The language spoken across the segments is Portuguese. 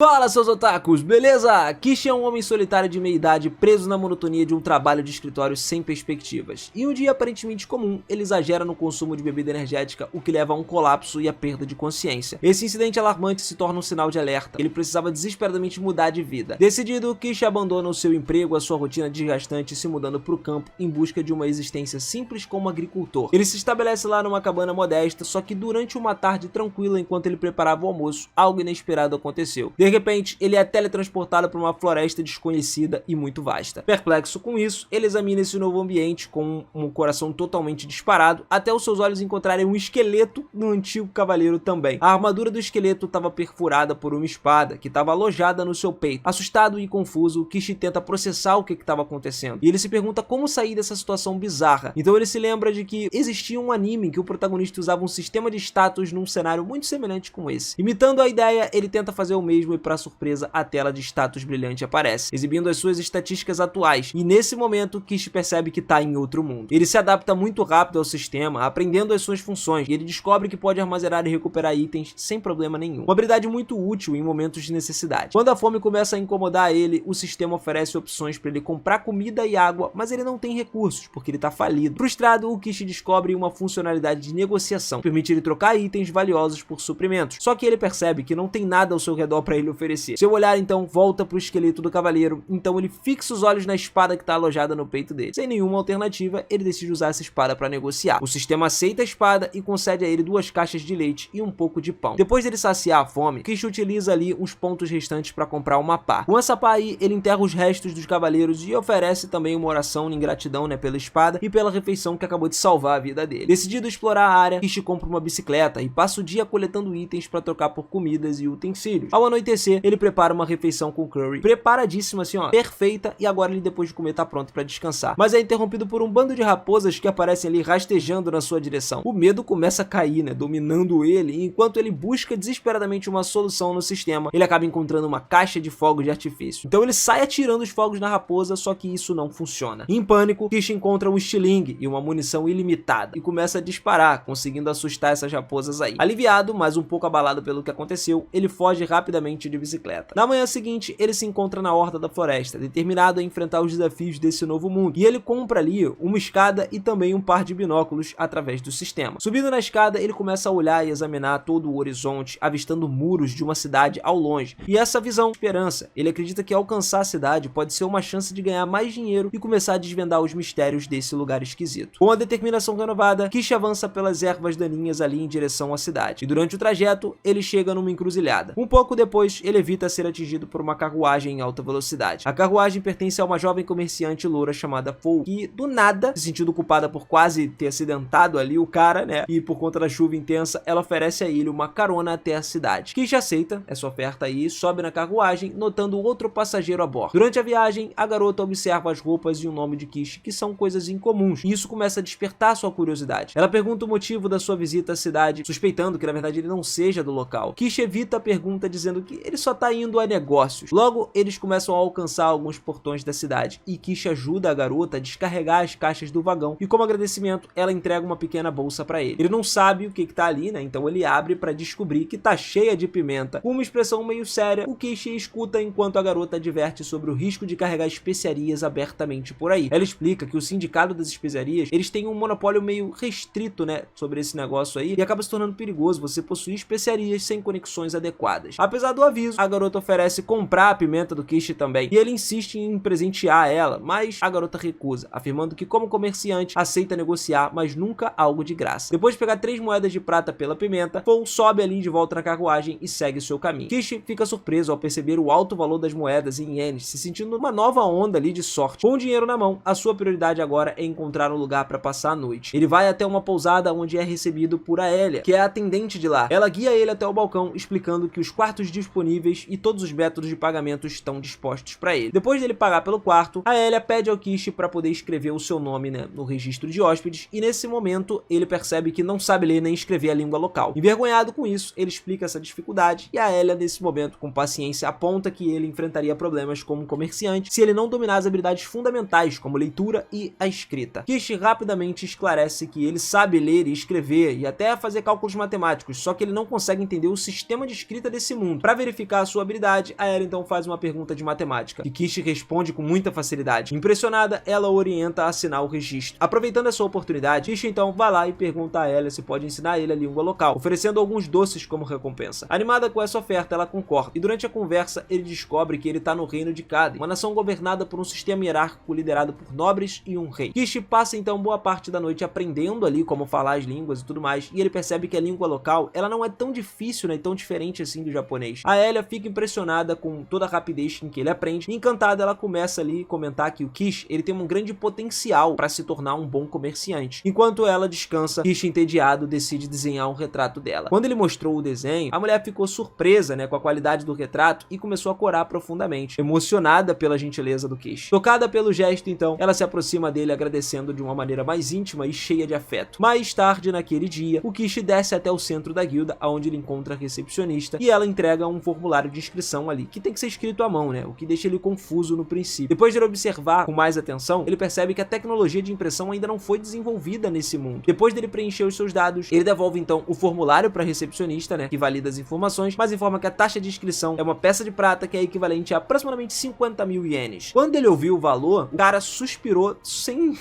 Fala, seus otakus, beleza? Kishi é um homem solitário de meia idade preso na monotonia de um trabalho de escritório sem perspectivas. Em um dia aparentemente comum, ele exagera no consumo de bebida energética, o que leva a um colapso e a perda de consciência. Esse incidente alarmante se torna um sinal de alerta. Ele precisava desesperadamente mudar de vida. Decidido, Kishi abandona o seu emprego, a sua rotina desgastante, se mudando para o campo em busca de uma existência simples como agricultor. Ele se estabelece lá numa cabana modesta, só que durante uma tarde tranquila, enquanto ele preparava o almoço, algo inesperado aconteceu. De repente, ele é teletransportado para uma floresta desconhecida e muito vasta. Perplexo com isso, ele examina esse novo ambiente com um coração totalmente disparado, até os seus olhos encontrarem um esqueleto no antigo cavaleiro também. A armadura do esqueleto estava perfurada por uma espada, que estava alojada no seu peito. Assustado e confuso, Kishi tenta processar o que estava acontecendo, e ele se pergunta como sair dessa situação bizarra. Então ele se lembra de que existia um anime em que o protagonista usava um sistema de status num cenário muito semelhante com esse. Imitando a ideia, ele tenta fazer o mesmo e, para surpresa, a tela de status brilhante aparece, exibindo as suas estatísticas atuais, e nesse momento Kishi percebe que está em outro mundo. Ele se adapta muito rápido ao sistema, aprendendo as suas funções, e ele descobre que pode armazenar e recuperar itens sem problema nenhum. Uma habilidade muito útil em momentos de necessidade. Quando a fome começa a incomodar ele, o sistema oferece opções para ele comprar comida e água, mas ele não tem recursos, porque ele está falido. Frustrado, o Kishi descobre uma funcionalidade de negociação, que permite ele trocar itens valiosos por suprimentos. Só que ele percebe que não tem nada ao seu redor para ele oferecer. Seu olhar então volta para o esqueleto do cavaleiro, então ele fixa os olhos na espada que está alojada no peito dele. Sem nenhuma alternativa, ele decide usar essa espada para negociar. O sistema aceita a espada e concede a ele 2 caixas de leite e um pouco de pão. Depois dele saciar a fome, Kishi utiliza ali os pontos restantes para comprar uma pá. Com essa pá aí, ele enterra os restos dos cavaleiros e oferece também uma oração em gratidão, pela espada e pela refeição que acabou de salvar a vida dele. Decidido explorar a área, Kishi compra uma bicicleta e passa o dia coletando itens para trocar por comidas e utensílios. Ao anoitecer, ele prepara uma refeição com curry, preparadíssima assim, ó, perfeita, e agora ele, depois de comer, tá pronto para descansar. Mas é interrompido por um bando de raposas que aparecem ali rastejando na sua direção. O medo começa a cair, dominando ele, e enquanto ele busca desesperadamente uma solução no sistema, ele acaba encontrando uma caixa de fogos de artifício. Então ele sai atirando os fogos na raposa, só que isso não funciona. Em pânico, Kishi encontra um estilingue e uma munição ilimitada, e começa a disparar, conseguindo assustar essas raposas aí. Aliviado, mas um pouco abalado pelo que aconteceu, ele foge rapidamente de bicicleta. Na manhã seguinte, ele se encontra na horta da floresta, determinado a enfrentar os desafios desse novo mundo, e ele compra ali uma escada e também um par de binóculos através do sistema. Subindo na escada, ele começa a olhar e examinar todo o horizonte, avistando muros de uma cidade ao longe, e essa visão esperança. Ele acredita que alcançar a cidade pode ser uma chance de ganhar mais dinheiro e começar a desvendar os mistérios desse lugar esquisito. Com a determinação renovada, Kishi avança pelas ervas daninhas ali em direção à cidade, e durante o trajeto, ele chega numa encruzilhada. Um pouco depois, ele evita ser atingido por uma carruagem em alta velocidade. A carruagem pertence a uma jovem comerciante loura chamada Fou, que do nada, se sentindo culpada por quase ter acidentado ali o cara, e por conta da chuva intensa, ela oferece a ele uma carona até a cidade. Kishi aceita essa oferta aí e sobe na carruagem, notando outro passageiro a bordo. Durante a viagem, a garota observa as roupas e o nome de Kishi, que são coisas incomuns, e isso começa a despertar sua curiosidade. Ela pergunta o motivo da sua visita à cidade, suspeitando que na verdade ele não seja do local. Kishi evita a pergunta, dizendo que ele só tá indo a negócios. Logo, eles começam a alcançar alguns portões da cidade, e Kishi ajuda a garota a descarregar as caixas do vagão, e como agradecimento, ela entrega uma pequena bolsa para ele. Ele não sabe o que tá ali, então ele abre para descobrir que tá cheia de pimenta. Com uma expressão meio séria, o Kishi escuta enquanto a garota adverte sobre o risco de carregar especiarias abertamente por aí. Ela explica que o sindicato das especiarias, eles têm um monopólio meio restrito, sobre esse negócio aí, e acaba se tornando perigoso você possuir especiarias sem conexões adequadas. Apesar do aviso, a garota oferece comprar a pimenta do Kishi também, e ele insiste em presentear ela, mas a garota recusa, afirmando que como comerciante aceita negociar, mas nunca algo de graça. Depois de pegar 3 moedas de prata pela pimenta, Fou sobe ali de volta na carruagem e segue seu caminho. Kishi fica surpreso ao perceber o alto valor das moedas em ienes, se sentindo uma nova onda ali de sorte. Com o dinheiro na mão, a sua prioridade agora é encontrar um lugar para passar a noite. Ele vai até uma pousada onde é recebido por Aélia, que é a atendente de lá. Ela guia ele até o balcão, explicando que os quartos disponíveis e todos os métodos de pagamento estão dispostos para ele. Depois dele pagar pelo quarto, Aélia pede ao Kishi para poder escrever o seu nome no registro de hóspedes, e nesse momento ele percebe que não sabe ler nem escrever a língua local. Envergonhado com isso, ele explica essa dificuldade, e Aélia, nesse momento, com paciência, aponta que ele enfrentaria problemas como comerciante se ele não dominar as habilidades fundamentais, como leitura e a escrita. Kishi rapidamente esclarece que ele sabe ler e escrever, e até fazer cálculos matemáticos, só que ele não consegue entender o sistema de escrita desse mundo. Para verificar verificar a sua habilidade, a Ellie então faz uma pergunta de matemática, e Kishi responde com muita facilidade. Impressionada, ela o orienta a assinar o registro. Aproveitando essa oportunidade, Kishi então vai lá e pergunta a Ellie se pode ensinar ele a língua local, oferecendo alguns doces como recompensa. Animada com essa oferta, ela concorda, e durante a conversa ele descobre que ele tá no reino de Caden, uma nação governada por um sistema hierárquico liderado por nobres e um rei. Kishi passa então boa parte da noite aprendendo ali como falar as línguas e tudo mais, e ele percebe que a língua local, ela não é tão difícil, né, e tão diferente assim do japonês. A Ellie fica impressionada com toda a rapidez com que ele aprende, e encantada ela começa ali a comentar que o Kishi, ele tem um grande potencial para se tornar um bom comerciante. Enquanto ela descansa, Kishi, entediado, decide desenhar um retrato dela. Quando ele mostrou o desenho, a mulher ficou surpresa, né, com a qualidade do retrato e começou a corar profundamente, emocionada pela gentileza do Kishi. Tocada pelo gesto, então, ela se aproxima dele agradecendo de uma maneira mais íntima e cheia de afeto. Mais tarde naquele dia, o Kishi desce até o centro da guilda, onde ele encontra a recepcionista, e ela entrega um formulário de inscrição ali, que tem que ser escrito à mão, né, o que deixa ele confuso no princípio. Depois de ele observar com mais atenção, ele percebe que a tecnologia de impressão ainda não foi desenvolvida nesse mundo. Depois dele preencher os seus dados, ele devolve então o formulário para a recepcionista, né, que valida as informações, mas informa que a taxa de inscrição é uma peça de prata que é equivalente a aproximadamente 50.000 ienes. Quando ele ouviu o valor, o cara suspirou sem,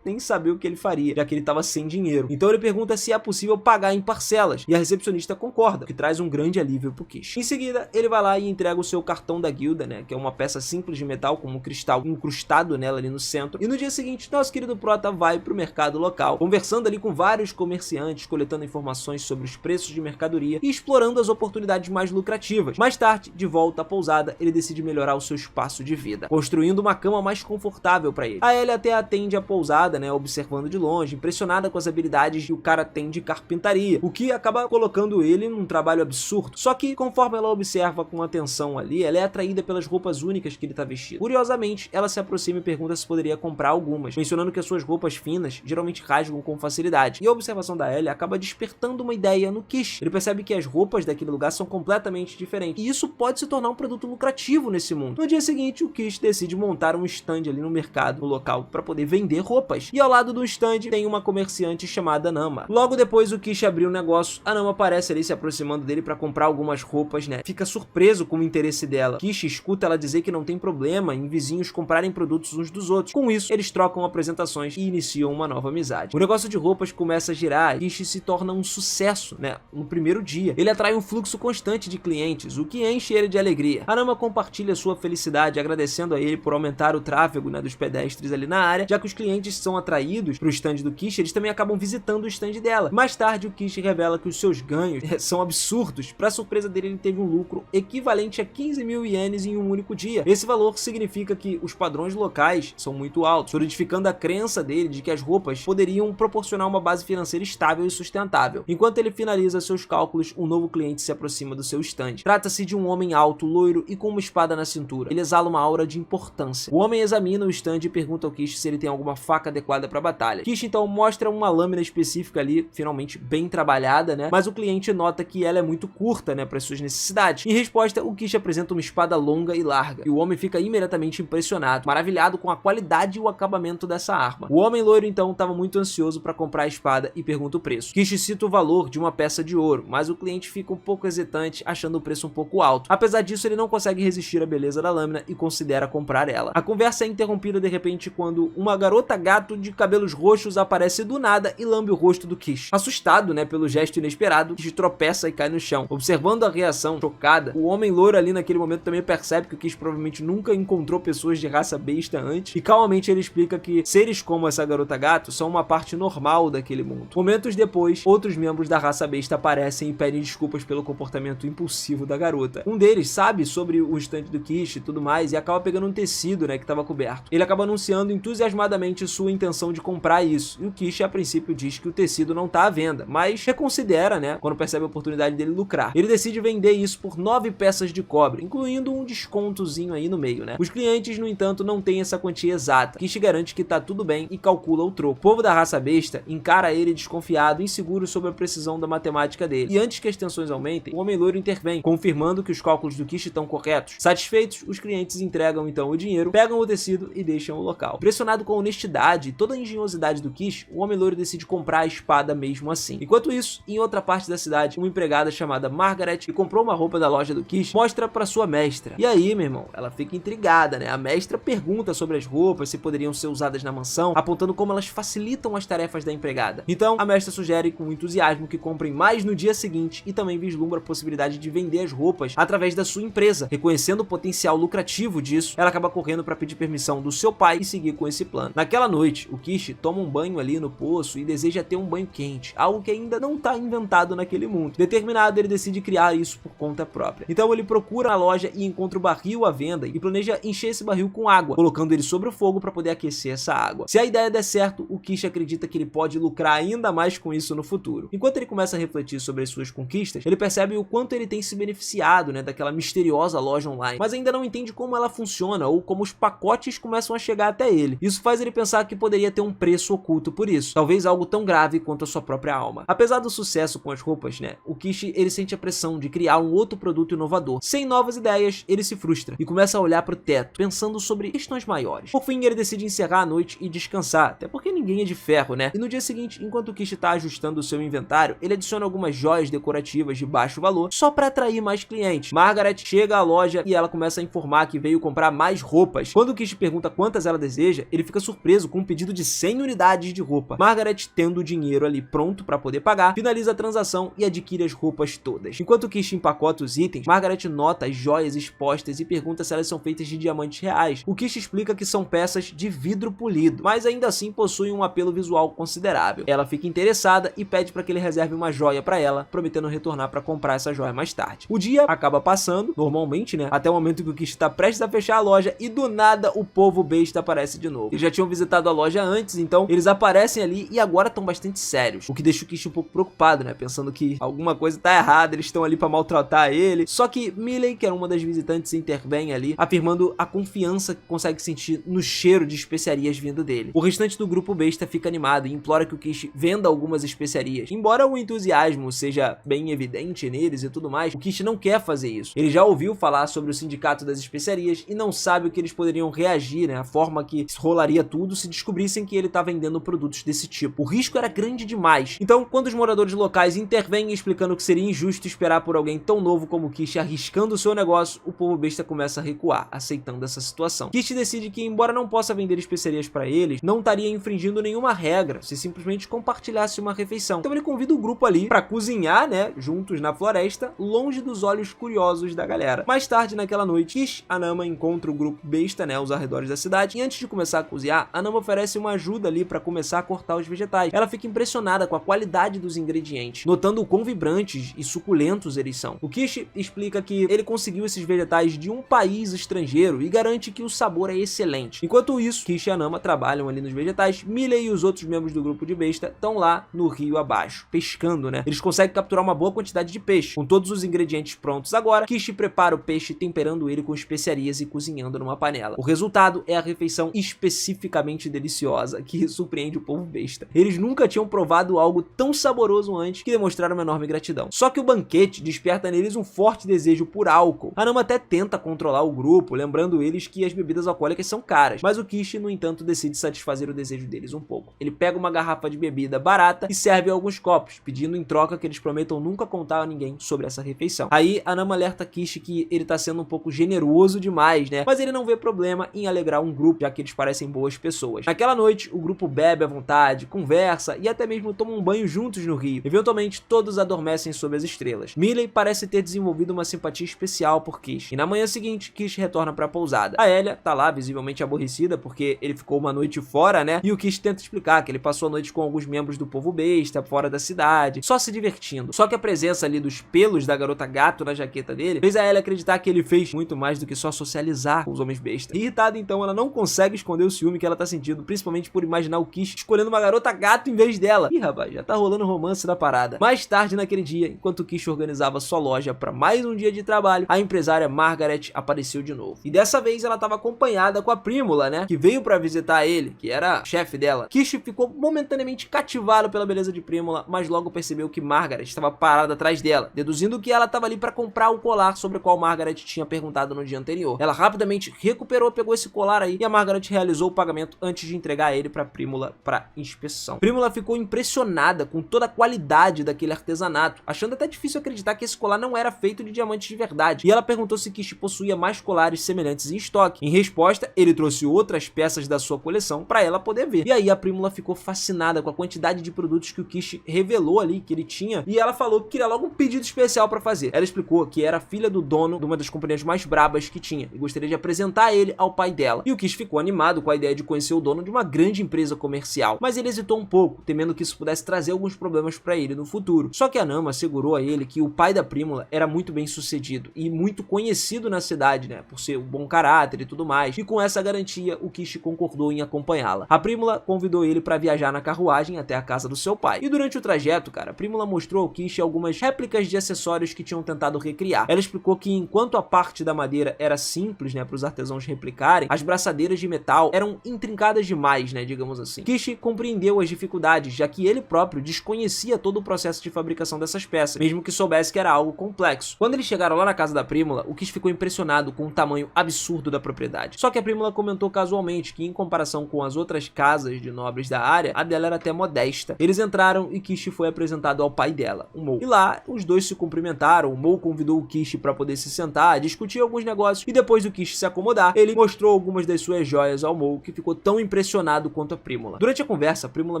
nem saber o que ele faria, já que ele tava sem dinheiro. Então ele pergunta se é possível pagar em parcelas, e a recepcionista concorda, o que traz um grande alívio pro Kishi. Em seguida, ele vai lá e entrega o seu cartão da guilda, né, que é uma peça simples de metal com um cristal incrustado nela ali no centro. E no dia seguinte, nosso querido prota vai pro mercado local, conversando ali com vários comerciantes, coletando informações sobre os preços de mercadoria e explorando as oportunidades mais lucrativas. Mais tarde, de volta à pousada, ele decide melhorar o seu espaço de vida, construindo uma cama mais confortável para ele. A Ellie até atende a pousada, né, observando de longe, impressionada com as habilidades que o cara tem de carpintaria, o que acaba colocando ele num trabalho absurdo. Só que, conforme ela observa com atenção ali, ela é atraída pelas roupas únicas que ele tá vestido. Curiosamente, ela se aproxima e pergunta se poderia comprar algumas, mencionando que as suas roupas finas geralmente rasgam com facilidade. E a observação da Ellie acaba despertando uma ideia no Kishi. Ele percebe que as roupas daquele lugar são completamente diferentes, e isso pode se tornar um produto lucrativo nesse mundo. No dia seguinte, o Kishi decide montar um stand ali no mercado, no local, para poder vender roupas. E ao lado do stand tem uma comerciante chamada Nama. Logo depois, o Kishi abriu um negócio, a Nama aparece ali se aproximando dele para comprar algumas roupas, né? Fica surpreso com o interesse dela. Kishi escuta ela dizer que não tem problema em vizinhos comprarem produtos uns dos outros. Com isso, eles trocam apresentações e iniciam uma nova amizade. O negócio de roupas começa a girar e Kishi se torna um sucesso, né? No primeiro dia. Ele atrai um fluxo constante de clientes, o que enche ele de alegria. A Nama compartilha sua felicidade, agradecendo a ele por aumentar o tráfego, né, dos pedestres ali na área, já que os clientes são atraídos para o stand do Kishi, eles também acabam visitando o stand dela. Mais tarde, o Kishi revela que os seus ganhos são absurdos. Para surpresa dele, ele teve um lucro equivalente a 15.000 ienes em um único dia. Esse valor significa que os padrões locais são muito altos, solidificando a crença dele de que as roupas poderiam proporcionar uma base financeira estável e sustentável. Enquanto ele finaliza seus cálculos, um novo cliente se aproxima do seu stand. Trata-se de um homem alto, loiro e com uma espada na cintura. Ele exala uma aura de importância. O homem examina o stand e pergunta ao Kishi se ele tem alguma faca adequada para a batalha. Kishi então mostra uma lâmina específica ali, finalmente bem trabalhada, né? Mas o cliente nota que ela é muito curta, né, para suas necessidades. Em resposta, o Kishi apresenta uma espada longa e larga, e o homem fica imediatamente impressionado, maravilhado com a qualidade e o acabamento dessa arma. O homem loiro então estava muito ansioso para comprar a espada e pergunta o preço. Kishi cita o valor de uma peça de ouro, mas o cliente fica um pouco hesitante, achando o preço um pouco alto. Apesar disso, ele não consegue resistir à beleza da lâmina e considera comprar ela. A conversa é interrompida de repente quando uma garota gato de cabelos roxos aparece do nada e lambe o rosto do Kishi. Assustado, né, pelo gesto inesperado, Kishi tropeça e cai no chão. Observando a reação chocada, o homem loiro ali naquele momento também percebe que o Kishi provavelmente nunca encontrou pessoas de raça besta antes, e calmamente ele explica que seres como essa garota gato são uma parte normal daquele mundo. Momentos depois, outros membros da raça besta aparecem e pedem desculpas pelo comportamento impulsivo da garota. Um deles sabe sobre o stand do Kishi e tudo mais e acaba pegando um tecido, né, que estava coberto. Ele acaba anunciando entusiasmadamente sua intenção de comprar isso, e o Kishi a princípio diz que o tecido não está à venda, mas reconsidera, né, quando percebe a oportunidade dele lucrar. Ele decide vender isso por 9 peças de cobre, incluindo um descontozinho aí no meio, né. Os clientes, no entanto, não têm essa quantia exata. Kishi garante que tá tudo bem e calcula o troco. O povo da raça besta encara ele desconfiado e inseguro sobre a precisão da matemática dele. E antes que as tensões aumentem, o homem loiro intervém, confirmando que os cálculos do Kishi estão corretos. Satisfeitos, os clientes entregam então o dinheiro, pegam o tecido e deixam o local. Impressionado com a honestidade e toda a engenhosidade do Kishi, o homem loiro decide comprar a espada mesmo assim. Enquanto isso, em outra parte da cidade, uma empregada chamada Margaret, que comprou uma uma roupa da loja do Kish, mostra pra sua mestra. E aí, meu irmão, ela fica intrigada, né? A mestra pergunta sobre as roupas, se poderiam ser usadas na mansão, apontando como elas facilitam as tarefas da empregada. Então, a mestra sugere com entusiasmo que comprem mais no dia seguinte e também vislumbra a possibilidade de vender as roupas através da sua empresa. Reconhecendo o potencial lucrativo disso, ela acaba correndo para pedir permissão do seu pai e seguir com esse plano. Naquela noite, o Kish toma um banho ali no poço e deseja ter um banho quente, algo que ainda não está inventado naquele mundo. Determinado, ele decide criar isso por conta própria. Então ele procura a loja e encontra o barril à venda e planeja encher esse barril com água, colocando ele sobre o fogo para poder aquecer essa água. Se a ideia der certo, o Kish acredita que ele pode lucrar ainda mais com isso no futuro. Enquanto ele começa a refletir sobre as suas conquistas, ele percebe o quanto ele tem se beneficiado, né, daquela misteriosa loja online, mas ainda não entende como ela funciona ou como os pacotes começam a chegar até ele. Isso faz ele pensar que poderia ter um preço oculto por isso, talvez algo tão grave quanto a sua própria alma. Apesar do sucesso com as roupas, né, o Kish ele sente a pressão de criar um outro produto inovador. Sem novas ideias, ele se frustra e começa a olhar para o teto, pensando sobre questões maiores. Por fim, ele decide encerrar a noite e descansar, até porque ninguém é de ferro, né? E no dia seguinte, enquanto o Kish está ajustando o seu inventário, ele adiciona algumas joias decorativas de baixo valor só para atrair mais clientes. Margaret chega à loja e ela começa a informar que veio comprar mais roupas. Quando o Kish pergunta quantas ela deseja, ele fica surpreso com um pedido de 100 unidades de roupa. Margaret, tendo o dinheiro ali pronto para poder pagar, finaliza a transação e adquire as roupas todas. Enquanto o Kish empacota os itens, Margaret nota as joias expostas e pergunta se elas são feitas de diamantes reais. O Kish explica que são peças de vidro polido, mas ainda assim possuem um apelo visual considerável. Ela fica interessada e pede para que ele reserve uma joia para ela, prometendo retornar para comprar essa joia mais tarde. O dia acaba passando, normalmente, né, até o momento que o Kish está prestes a fechar a loja e do nada o povo besta aparece de novo. Eles já tinham visitado a loja antes, então eles aparecem ali e agora estão bastante sérios, o que deixa o Kish um pouco preocupado, né, pensando que alguma coisa tá errada, eles estão ali para maltratar ele. Só que Millie, que era uma das visitantes, intervém ali, afirmando a confiança que consegue sentir no cheiro de especiarias vindo dele. O restante do grupo besta fica animado e implora que o Kish venda algumas especiarias. Embora o entusiasmo seja bem evidente neles e tudo mais, o Kish não quer fazer isso. Ele já ouviu falar sobre o sindicato das especiarias e não sabe o que eles poderiam reagir, né, a forma que rolaria tudo se descobrissem que ele tá vendendo produtos desse tipo. O risco era grande demais. Então, quando os moradores locais intervêm explicando que seria injusto esperar por alguém tão novo como Kish arriscando o seu negócio, o povo besta começa a recuar, aceitando essa situação. Kish decide que, embora não possa vender especiarias para eles, não estaria infringindo nenhuma regra se simplesmente compartilhasse uma refeição. Então ele convida o grupo ali para cozinhar, né, juntos na floresta, longe dos olhos curiosos da galera. Mais tarde naquela noite, Kish, Anama encontra o grupo besta, né, aos arredores da cidade, e antes de começar a cozinhar, Anama oferece uma ajuda ali para começar a cortar os vegetais. Ela fica impressionada com a qualidade dos ingredientes, notando o quão vibrantes e suculentos eles são. O Kish explica que ele conseguiu esses vegetais de um país estrangeiro e garante que o sabor é excelente. Enquanto isso, Kish e Anama trabalham ali nos vegetais. Millie e os outros membros do grupo de besta estão lá no rio abaixo, pescando, né? Eles conseguem capturar uma boa quantidade de peixe. Com todos os ingredientes prontos agora, Kish prepara o peixe temperando ele com especiarias e cozinhando numa panela. O resultado é a refeição especificamente deliciosa, que surpreende o povo besta. Eles nunca tinham provado algo tão saboroso antes, que demonstraram uma enorme gratidão. Só que o banquete desperta neles um forte desejo por álcool. Anama até tenta controlar o grupo, lembrando eles que as bebidas alcoólicas são caras, mas o Kish, no entanto, decide satisfazer o desejo deles um pouco. Ele pega uma garrafa de bebida barata e serve alguns copos, pedindo em troca que eles prometam nunca contar a ninguém sobre essa refeição. Aí Anama alerta Kish que ele tá sendo um pouco generoso demais, né? Mas ele não vê problema em alegrar um grupo, já que eles parecem boas pessoas. Naquela noite, o grupo bebe à vontade, conversa e até mesmo toma um banho juntos no rio. Eventualmente, todos adormecem sob as estrelas. Millie parece ter desenvolvido uma simpatia especial por Kish, e na manhã seguinte, Kish retorna pra pousada. A Elia tá lá, visivelmente aborrecida, porque ele ficou uma noite fora, né? E o Kish tenta explicar que ele passou a noite com alguns membros do povo besta, fora da cidade, só se divertindo. Só que a presença ali dos pelos da garota gato na jaqueta dele fez a Elia acreditar que ele fez muito mais do que só socializar com os homens bestas. Irritada, então, ela não consegue esconder o ciúme que ela tá sentindo, principalmente por imaginar o Kish escolhendo uma garota gato em vez dela. Ih, rapaz, já tá rolando romance da parada. Mais tarde naquele dia, enquanto o Kish organizava sua loja para mais um dia de trabalho, a empresária Margaret apareceu de novo. E dessa vez ela estava acompanhada com a Prímula, né, que veio para visitar ele, que era chefe dela. Kish ficou momentaneamente cativado pela beleza de Prímula, mas logo percebeu que Margaret estava parada atrás dela, deduzindo que ela estava ali para comprar o colar sobre o qual Margaret tinha perguntado no dia anterior. Ela rapidamente recuperou, pegou esse colar aí e a Margaret realizou o pagamento antes de entregar ele para Prímula para inspeção. Prímula ficou impressionada com toda a qualidade daquele artesanato, achando até difícil acreditar que esse colar não era feito de diamantes de verdade, e ela perguntou se Kishi possuía mais colares semelhantes em estoque. Em resposta, ele trouxe outras peças da sua coleção para ela poder ver. E aí a Prímula ficou fascinada com a quantidade de produtos que o Kishi revelou ali que ele tinha, e ela falou que queria logo um pedido especial para fazer. Ela explicou que era filha do dono de uma das companhias mais brabas que tinha e gostaria de apresentar ele ao pai dela. E o Kishi ficou animado com a ideia de conhecer o dono de uma grande empresa comercial, mas ele hesitou um pouco, temendo que isso pudesse trazer alguns problemas para ele no futuro. Só que a Nama assegurou a ele que o pai da Prímula era muito bem sucedido e muito conhecido na cidade, né, por ser um bom caráter e tudo mais, e com essa garantia o Kishi concordou em acompanhá-la. A Prímula convidou ele para viajar na carruagem até a casa do seu pai, e durante o trajeto, cara, a Prímula mostrou ao Kishi algumas réplicas de acessórios que tinham tentado recriar. Ela explicou que enquanto a parte da madeira era simples, né, para os artesãos replicarem, as braçadeiras de metal eram intrincadas demais, né, digamos assim. Kishi compreendeu as dificuldades, já que ele próprio desconhecia todo o processo de fabricação dessas peças, mesmo que soubesse que era algo complexo. Quando eles chegaram lá na casa da Prímula, o Kishi ficou impressionado com o tamanho absurdo da propriedade. Só que a Prímula comentou casualmente que, em comparação com as outras casas de nobres da área, a dela era até modesta. Eles entraram e Kishi foi apresentado ao pai dela, o Mou. E lá, os dois se cumprimentaram, o Mou convidou o Kishi para poder se sentar, discutir alguns negócios, e depois do Kishi se acomodar, ele mostrou algumas das suas joias ao Mou, que ficou tão impressionado quanto a Prímula. Durante a conversa, a Prímula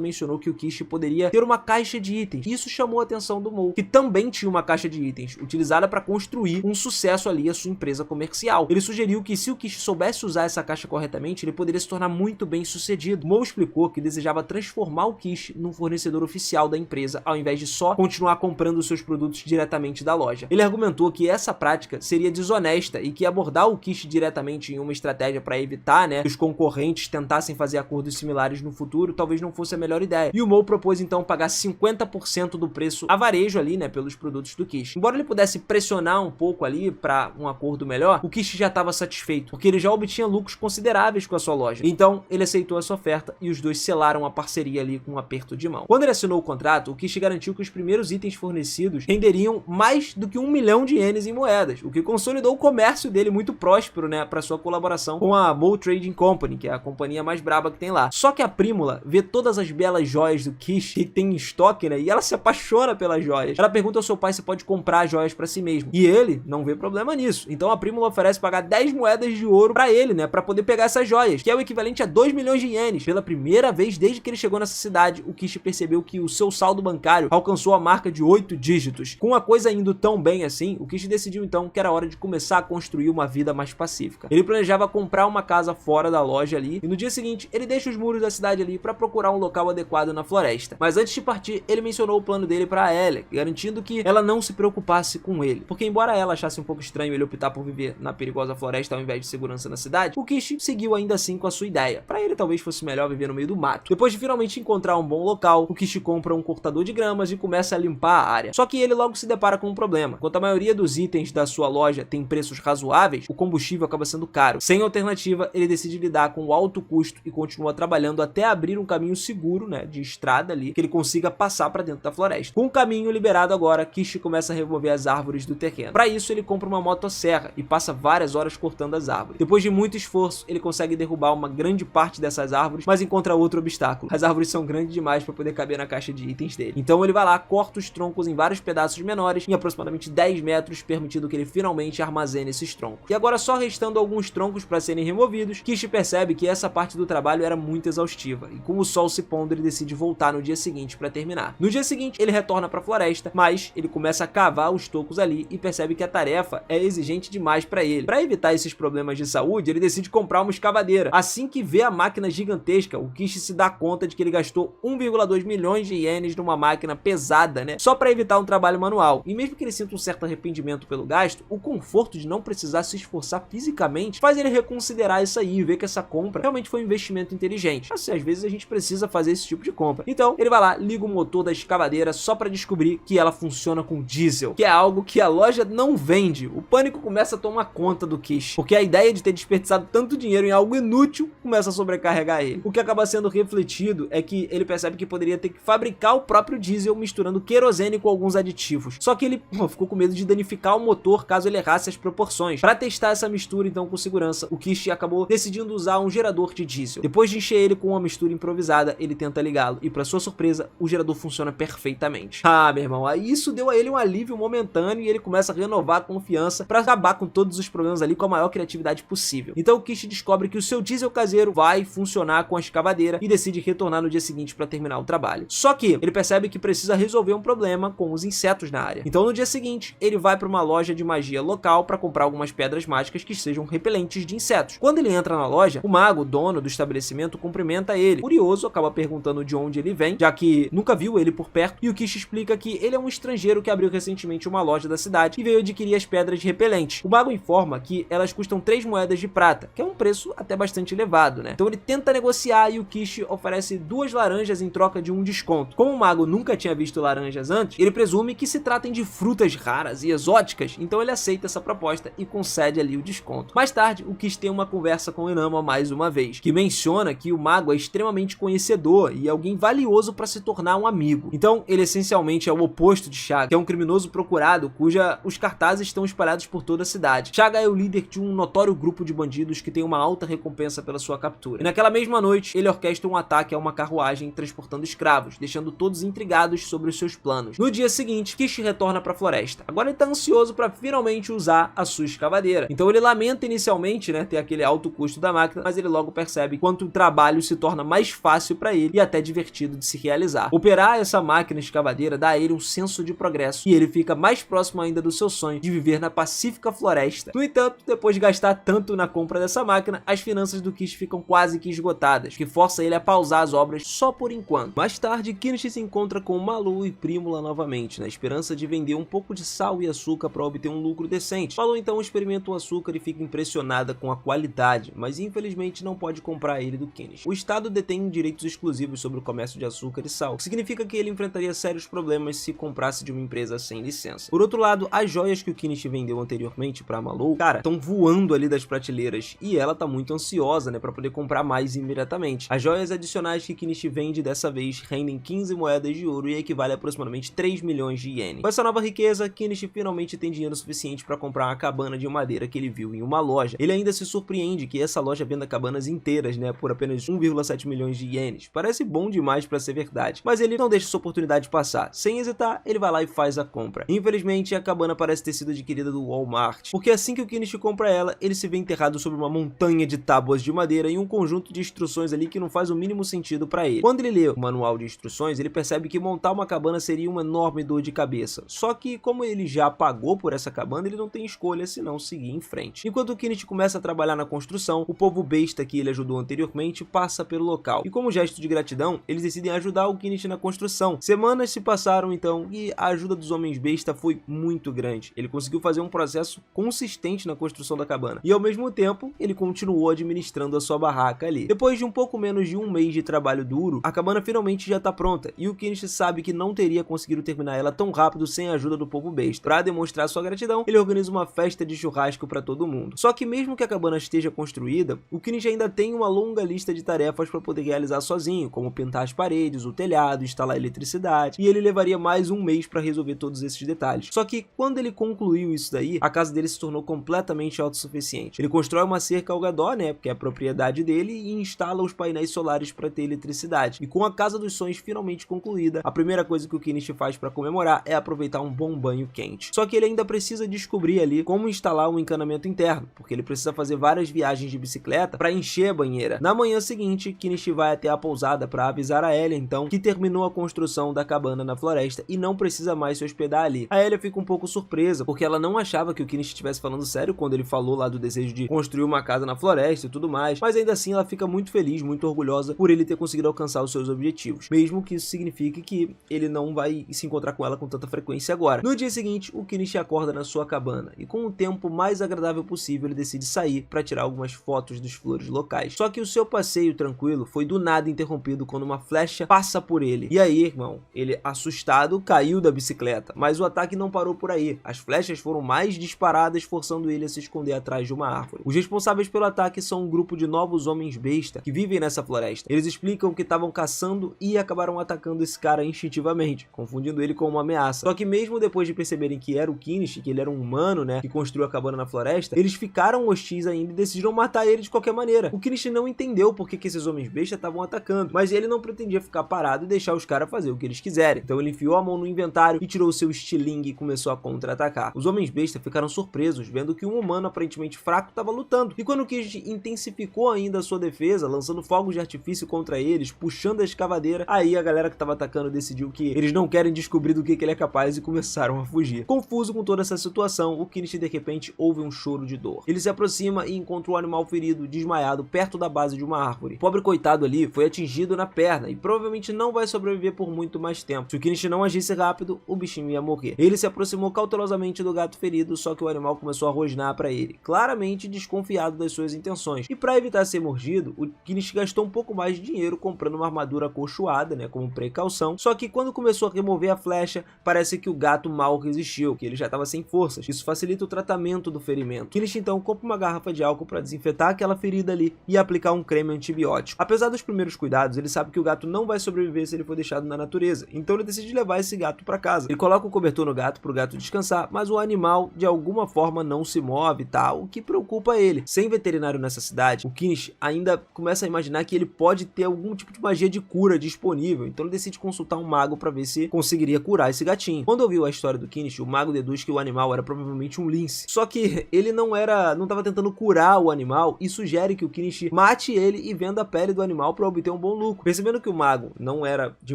mencionou que o Kishi poderia ter uma caixa de itens, e isso chamou a atenção do Mou, que também tinha uma caixa de itens, utilizada para construir um sucesso ali a sua empresa comercial. Ele sugeriu que se o Kishi soubesse usar essa caixa corretamente, ele poderia se tornar muito bem sucedido. Mou explicou que desejava transformar o Kishi num fornecedor oficial da empresa, ao invés de só continuar comprando seus produtos diretamente da loja. Ele argumentou que essa prática seria desonesta e que abordar o Kishi diretamente em uma estratégia para evitar, né, que os concorrentes tentassem fazer acordos similares no futuro talvez não fosse a melhor ideia. E o Mou propôs então pagar 50% do preço a varejo ali, né, pelos produtos do Kishi. Embora ele pudesse pressionar um pouco ali para um acordo melhor, o Kishi já estava satisfeito, porque ele já obtinha lucros consideráveis com a sua loja. Então ele aceitou essa oferta e os dois selaram a parceria ali com um aperto de mão. Quando ele assinou o contrato, o Kishi garantiu que os primeiros itens fornecidos renderiam mais do que 1 milhão de ienes em moedas, o que consolidou o comércio dele muito próspero, né, para sua colaboração com a Mou Trading Company, que é a companhia mais braba que tem lá. Só que a Prímula vê todas as belas joias do Kishi que tem em estoque, né, e ela se apaixona pelas joias. Ela pergunta ao seu pai se pode comprar joias para si mesmo, e ele não vê problema nisso. Então a Prímula oferece pagar 10 moedas de ouro para ele, né, para poder pegar essas joias, que é o equivalente a 2 milhões de ienes. Pela primeira vez desde que ele chegou nessa cidade, o Kishi percebeu que o seu saldo bancário alcançou a marca de 8 dígitos. Com a coisa indo tão bem assim, o Kishi decidiu então que era hora de começar a construir uma vida mais pacífica. Ele planejava comprar uma casa fora da loja ali, e no dia seguinte ele deixa os muros da cidade ali para procurar um local adequado na floresta. Mas antes de partir, ele mencionou o plano dele para Alec, garantindo que ela não se preocupasse com ele, porque embora ela achasse um pouco estranho ele optar por viver na perigosa floresta ao invés de segurança na cidade, o Kishi seguiu ainda assim com a sua ideia. Para ele talvez fosse melhor viver no meio do mato. Depois de finalmente encontrar um bom local, o Kishi compra um cortador de gramas e começa a limpar a área. Só que ele logo se depara com um problema. Enquanto a maioria dos itens da sua loja tem preços razoáveis, o combustível acaba sendo caro. Sem alternativa, ele decide lidar com o alto custo e continua trabalhando até abrir um caminho seguro, né, de estrada ali, que ele consiga passar para dentro da floresta. Com o caminho liberado agora, Kishi começa a remover as árvores do terreno. Para isso, ele compra uma motosserra e passa várias horas cortando as árvores. Depois de muito esforço, ele consegue derrubar uma grande parte dessas árvores, mas encontra outro obstáculo. As árvores são grandes demais para poder caber na caixa de itens dele. Então ele vai lá, corta os troncos em vários pedaços menores, em aproximadamente 10 metros, permitindo que ele finalmente armazene esses troncos. E agora, só restando alguns troncos para serem removidos, Kishi percebe que essa parte do trabalho era muito exaustiva, e com o sol se pondo, ele decide voltar no dia seguinte para terminar. No dia seguinte, ele retorna para a floresta, mas ele começa a cavar os tocos ali e percebe que a tarefa é exigente demais para ele. Para evitar esses problemas de saúde, ele decide comprar uma escavadeira. Assim que vê a máquina gigantesca, o Kishi se dá conta de que ele gastou 1,2 milhões de ienes numa máquina pesada, né, só para evitar um trabalho manual. E mesmo que ele sinta um certo arrependimento pelo gasto, o conforto de não precisar se esforçar fisicamente faz ele reconsiderar isso aí e ver que essa compra realmente foi um investimento inteligente. Assim, às vezes a gente precisa fazer esse tipo de compra. Então, ele vai lá, liga o motor da escavadeira só para descobrir que ela funciona com diesel, que é algo que a loja não vende. O pânico começa a tomar conta do Kishi, porque a ideia de ter desperdiçado tanto dinheiro em algo inútil começa a sobrecarregar ele. O que acaba sendo refletido é que ele percebe que poderia ter que fabricar o próprio diesel misturando querosene com alguns aditivos. Só que ele ficou com medo de danificar o motor caso ele errasse as proporções. Para testar essa mistura então com segurança, o Kishi acabou decidindo usar um gerador de diesel. Depois de encher ele com uma mistura improvisada, ele tenta ligá-lo e, para sua surpresa, o gerador funciona perfeitamente. Ah, meu irmão, aí isso deu a ele um alívio momentâneo momentâneo e ele começa a renovar a confiança pra acabar com todos os problemas ali com a maior criatividade possível. Então o Kishi descobre que o seu diesel caseiro vai funcionar com a escavadeira e decide retornar no dia seguinte pra terminar o trabalho. Só que ele percebe que precisa resolver um problema com os insetos na área. Então no dia seguinte, ele vai pra uma loja de magia local pra comprar algumas pedras mágicas que sejam repelentes de insetos. Quando ele entra na loja, o mago, dono do estabelecimento, cumprimenta ele. Curioso, acaba perguntando de onde ele vem, já que nunca viu ele por perto, e o Kishi explica que ele é um estrangeiro que abriu recentemente uma loja da cidade e veio adquirir as pedras repelentes. O mago informa que elas custam 3 moedas de prata, que é um preço até bastante elevado, né? Então ele tenta negociar e o Kishi oferece 2 laranjas em troca de um desconto. Como o mago nunca tinha visto laranjas antes, ele presume que se tratem de frutas raras e exóticas, então ele aceita essa proposta e concede ali o desconto. Mais tarde, o Kishi tem uma conversa com o Inama mais uma vez, que menciona que o mago é extremamente conhecedor e alguém valioso para se tornar um amigo. Então ele essencialmente é o oposto de Chaga, que é um criminoso procurado cuja os cartazes estão espalhados por toda a cidade. Chaga é o líder de um notório grupo de bandidos que tem uma alta recompensa pela sua captura. E naquela mesma noite, ele orquestra um ataque a uma carruagem transportando escravos, deixando todos intrigados sobre os seus planos. No dia seguinte, Kishi retorna para a floresta. Agora ele tá ansioso para finalmente usar a sua escavadeira. Então ele lamenta inicialmente, né, ter aquele alto custo da máquina, mas ele logo percebe quanto o trabalho se torna mais fácil para ele e até divertido de se realizar. Operar essa máquina escavadeira dá a ele um senso de progresso e ele fica mais próximo ainda do seu sonho de viver na pacífica floresta. No entanto, depois de gastar tanto na compra dessa máquina, as finanças do Kishi ficam quase que esgotadas, o que força ele a pausar as obras só por enquanto. Mais tarde, Kishi se encontra com Malu e Prímula novamente, na esperança de vender um pouco de sal e açúcar para obter um lucro decente. Malu então experimenta o açúcar e fica impressionada com a qualidade, mas infelizmente não pode comprar ele do Kishi. O estado detém direitos exclusivos sobre o comércio de açúcar e sal, o que significa que ele enfrentaria sérios problemas se comprasse de uma empresa sem licença. Por outro lado, as joias que o Kishi vendeu anteriormente para Malu, cara, estão voando ali das prateleiras e ela tá muito ansiosa, né, para poder comprar mais imediatamente. As joias adicionais que Kishi vende dessa vez rendem 15 moedas de ouro e equivale a aproximadamente 3 milhões de ienes. Com essa nova riqueza, Kishi finalmente tem dinheiro suficiente para comprar uma cabana de madeira que ele viu em uma loja. Ele ainda se surpreende que essa loja venda cabanas inteiras, né, por apenas 1,7 milhões de ienes. Parece bom demais para ser verdade, mas ele não deixa essa oportunidade passar. Sem hesitar, ele vai lá e faz a compra. Infelizmente, a cabana parece ter sido adquirida do Walmart, porque assim que o Kishi compra ela, ele se vê enterrado sobre uma montanha de tábuas de madeira e um conjunto de instruções ali que não faz o mínimo sentido para ele. Quando ele lê o manual de instruções, ele percebe que montar uma cabana seria uma enorme dor de cabeça. Só que, como ele já pagou por essa cabana, ele não tem escolha senão seguir em frente. Enquanto o Kishi começa a trabalhar na construção, o povo besta que ele ajudou anteriormente passa pelo local. E como gesto de gratidão, eles decidem ajudar o Kishi na construção. Semanas se passaram então e a ajuda dos homens besta foi muito grande. Ele conseguiu fazer um processo consistente na construção da cabana. E ao mesmo tempo, ele continuou administrando a sua barraca ali. Depois de um pouco menos de um mês de trabalho duro, a cabana finalmente já está pronta. E o Kishi sabe que não teria conseguido terminar ela tão rápido sem a ajuda do povo besta. Para demonstrar sua gratidão, ele organiza uma festa de churrasco para todo mundo. Só que mesmo que a cabana esteja construída, o Kishi ainda tem uma longa lista de tarefas para poder realizar sozinho, como pintar as paredes, o telhado, instalar eletricidade, e ele levaria mais um mês para resolver todos esses detalhes. Só que quando ele concluiu isso daí, a casa dele se tornou completamente autossuficiente. Ele constrói uma cerca ao redor, né, porque é a propriedade dele, e instala os painéis solares para ter eletricidade. E com a casa dos sonhos finalmente concluída, a primeira coisa que o Kishi faz para comemorar é aproveitar um bom banho quente. Só que ele ainda precisa descobrir ali como instalar um encanamento interno, porque ele precisa fazer várias viagens de bicicleta para encher a banheira. Na manhã seguinte, Kishi vai até a pousada para avisar a Ellia, então, que terminou a construção da cabana na floresta e não precisa mais se hospedar ali. A Ellia fica um pouco surpresa, porque ela não achava que o Kishi estivesse falando sério quando ele falou lá do desejo de construir uma casa na floresta e tudo mais, mas ainda assim ela fica muito feliz, muito orgulhosa por ele ter conseguido alcançar os seus objetivos, mesmo que isso signifique que ele não vai se encontrar com ela com tanta frequência agora. No dia seguinte, o Kishi acorda na sua cabana e com o tempo mais agradável possível ele decide sair para tirar algumas fotos dos flores locais. Só que o seu passeio tranquilo foi do nada interrompido quando uma flecha passa por ele. E aí, irmão, ele assustado caiu da bicicleta, mas o ataque não parou por aí. As flechas foram mais disparadas, forçando ele a se esconder atrás de uma árvore. Os responsáveis pelo ataque são um grupo de novos homens besta que vivem nessa floresta. Eles explicam que estavam caçando e acabaram atacando esse cara instintivamente, confundindo ele com uma ameaça. Só que mesmo depois de perceberem que era o Kishi, que ele era um humano, né, que construiu a cabana na floresta, eles ficaram hostis ainda e decidiram matar ele de qualquer maneira. O Kishi não entendeu por que esses homens besta estavam atacando, mas ele não pretendia ficar parado e deixar os caras fazer o que eles quiserem. Então ele enfiou a mão no inventário e tirou seu estilete Ling começou a contra-atacar. Os Homens-Besta ficaram surpresos, vendo que um humano aparentemente fraco estava lutando, e quando o Kinish intensificou ainda a sua defesa, lançando fogos de artifício contra eles, puxando a escavadeira, aí a galera que estava atacando decidiu que eles não querem descobrir do que ele é capaz e começaram a fugir. Confuso com toda essa situação, o Kinish de repente ouve um choro de dor. Ele se aproxima e encontra o animal ferido, desmaiado, perto da base de uma árvore. O pobre coitado ali foi atingido na perna e provavelmente não vai sobreviver por muito mais tempo. Se o Kinish não agisse rápido, o bichinho ia morrer. Ele se aproximou cautelosamente do gato ferido, só que o animal começou a rosnar para ele, claramente desconfiado das suas intenções. E para evitar ser mordido, o Kinish gastou um pouco mais de dinheiro comprando uma armadura acolchoada, né, como precaução. Só que quando começou a remover a flecha, parece que o gato mal resistiu, que ele já estava sem forças. Isso facilita o tratamento do ferimento. Kinish então compra uma garrafa de álcool para desinfetar aquela ferida ali e aplicar um creme antibiótico. Apesar dos primeiros cuidados, ele sabe que o gato não vai sobreviver se ele for deixado na natureza, então ele decide levar esse gato para casa. Ele coloca o cobertor no gato para o gato descansar, mas o animal de alguma forma não se move e tal, o que preocupa ele. Sem veterinário nessa cidade, o Kinish ainda começa a imaginar que ele pode ter algum tipo de magia de cura disponível, então ele decide consultar um mago para ver se conseguiria curar esse gatinho. Quando ouviu a história do Kinish, o mago deduz que o animal era provavelmente um lince, só que ele não estava tentando curar o animal e sugere que o Kinish mate ele e venda a pele do animal para obter um bom lucro. Percebendo que o mago não era de